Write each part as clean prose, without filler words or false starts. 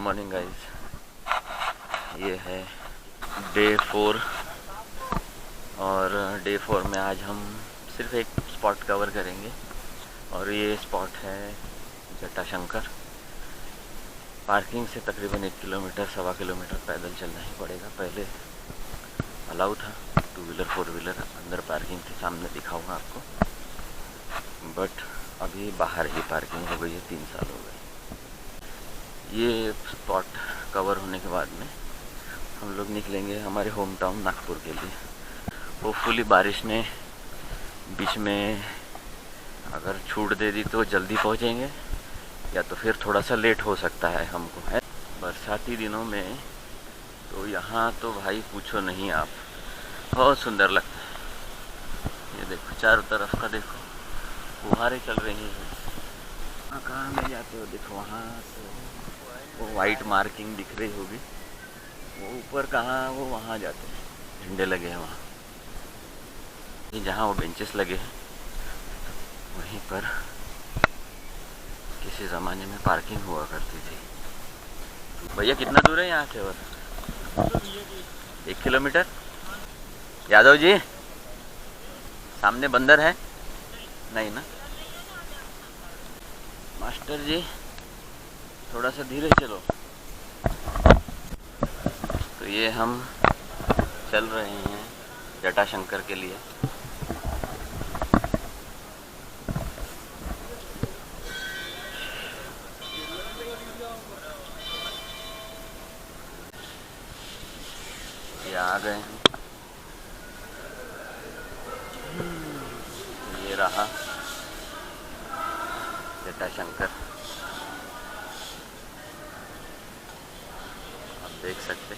Morning guys. ये है day 4 और डे 4 में आज हम सिर्फ एक स्पॉट कवर करेंगे और ये स्पॉट है जटाशंकर। पार्किंग से तकरीबन 1 किलोमीटर 1.25 किलोमीटर पैदल चलना ही पड़ेगा। पहले अलाउ था 2 व्हीलर 4 व्हीलर अंदर पार्किंग थी, सामने दिखाऊंगा आपको, बट अभी बाहर ही पार्किंग हो गई है। 3 साल हो गए। ये स्पॉट कवर होने के बाद में हम लोग निकलेंगे हमारे होम टाउन नागपुर के लिए। होपफुली बारिश ने बीच में अगर छूट दे दी तो जल्दी पहुंचेंगे, या तो फिर थोड़ा सा लेट हो सकता है हमको। है बरसाती दिनों में तो यहाँ तो भाई पूछो नहीं आप, बहुत सुंदर लगता है। ये देखो चारों तरफ का, देखो फुहारें चल रही हैं। कहाँ में जाते हो, देखो वहाँ से वो वाइट मार्किंग दिख रही होगी, वो ऊपर कहाँ, वो वहाँ जाते हैं, झंडे लगे हैं वहाँ। ये जहाँ वो बेंचेस लगे हैं वहीं पर किसी ज़माने में पार्किंग हुआ करती थी। भैया कितना दूर है यहाँ से? और 1 किलोमीटर। यादव जी सामने बंदर है? नहीं ना। मास्टर जी थोड़ा सा धीरे चलो। तो ये हम चल रहे हैं जटाशंकर के लिए। ये आ गए हैं, ये रहा जटाशंकर। आप देख सकते,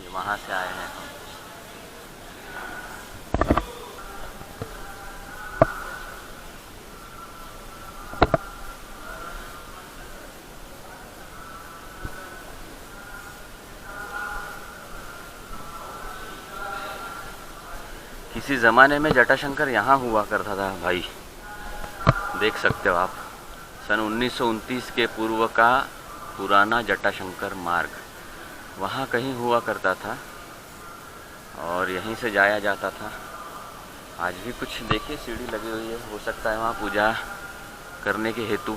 ये वहाँ से आए हैं हम। किसी ज़माने में जटाशंकर यहाँ हुआ करता था भाई, देख सकते हो आप। सन 1929 के पूर्व का पुराना जटाशंकर मार्ग वहाँ कहीं हुआ करता था और यहीं से जाया जाता था। आज भी कुछ देखिए सीढ़ी लगी हुई है, हो सकता है वहाँ पूजा करने के हेतु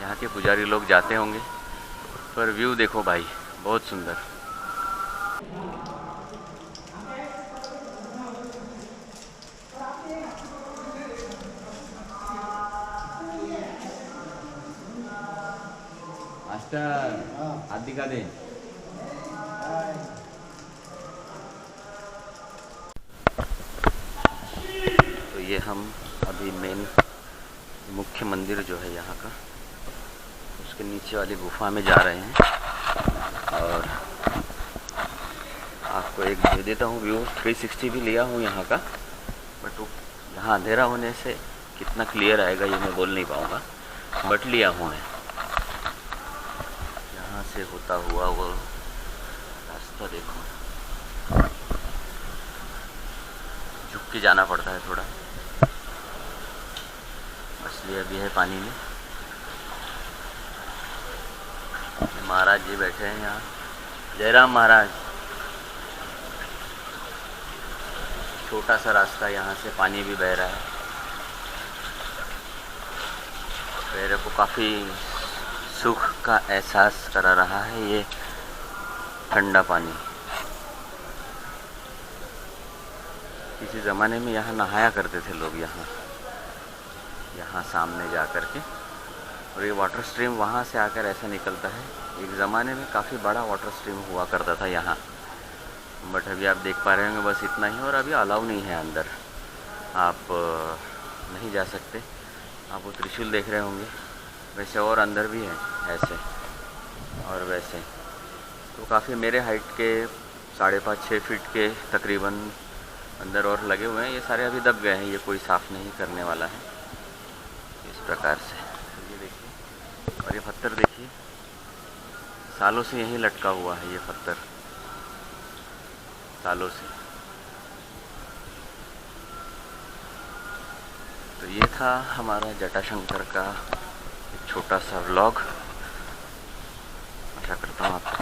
यहाँ के पुजारी लोग जाते होंगे। पर व्यू देखो भाई, बहुत सुंदर। मास्टर हाथ दिखा दे। तो ये हम अभी मेन मुख्य मंदिर जो है यहाँ का, उसके नीचे वाली गुफा में जा रहे हैं और आपको एक दे देता हूँ व्यू। 360 भी लिया हूँ यहाँ का, बट यहाँ अंधेरा होने से कितना क्लियर आएगा ये मैं बोल नहीं पाऊँगा, बट लिया हूँ मैं। यहाँ से होता हुआ वो रास्ता देखो, झुक के जाना पड़ता है थोड़ा। मछली अभी है पानी में। महाराज जी बैठे हैं यहाँ, जयराम महाराज। छोटा सा रास्ता, यहाँ से पानी भी बह रहा है। मेरे को काफ़ी सुख का एहसास करा रहा है ये ठंडा पानी। किसी ज़माने में यहाँ नहाया करते थे लोग, यहाँ सामने जा कर के। और ये वाटर स्ट्रीम वहाँ से आकर ऐसा निकलता है। एक ज़माने में काफ़ी बड़ा वाटर स्ट्रीम हुआ करता था यहाँ, बट अभी आप देख पा रहे होंगे बस इतना ही। और अभी अलाउ नहीं है अंदर, आप नहीं जा सकते। आप वो त्रिशूल देख रहे होंगे, वैसे और अंदर भी है ऐसे और वैसे। तो काफ़ी मेरे हाइट के 5.5-6 फीट के तकरीबन अंदर और लगे हुए हैं। ये सारे अभी दब गए हैं, ये कोई साफ़ नहीं करने वाला है इस प्रकार से। ये देखिए, और ये पत्थर देखिए, सालों से यहीं लटका हुआ है ये पत्थर, सालों से। तो ये था हमारा जटाशंकर का एक छोटा सा व्लॉग। आशा करता हूँ आपको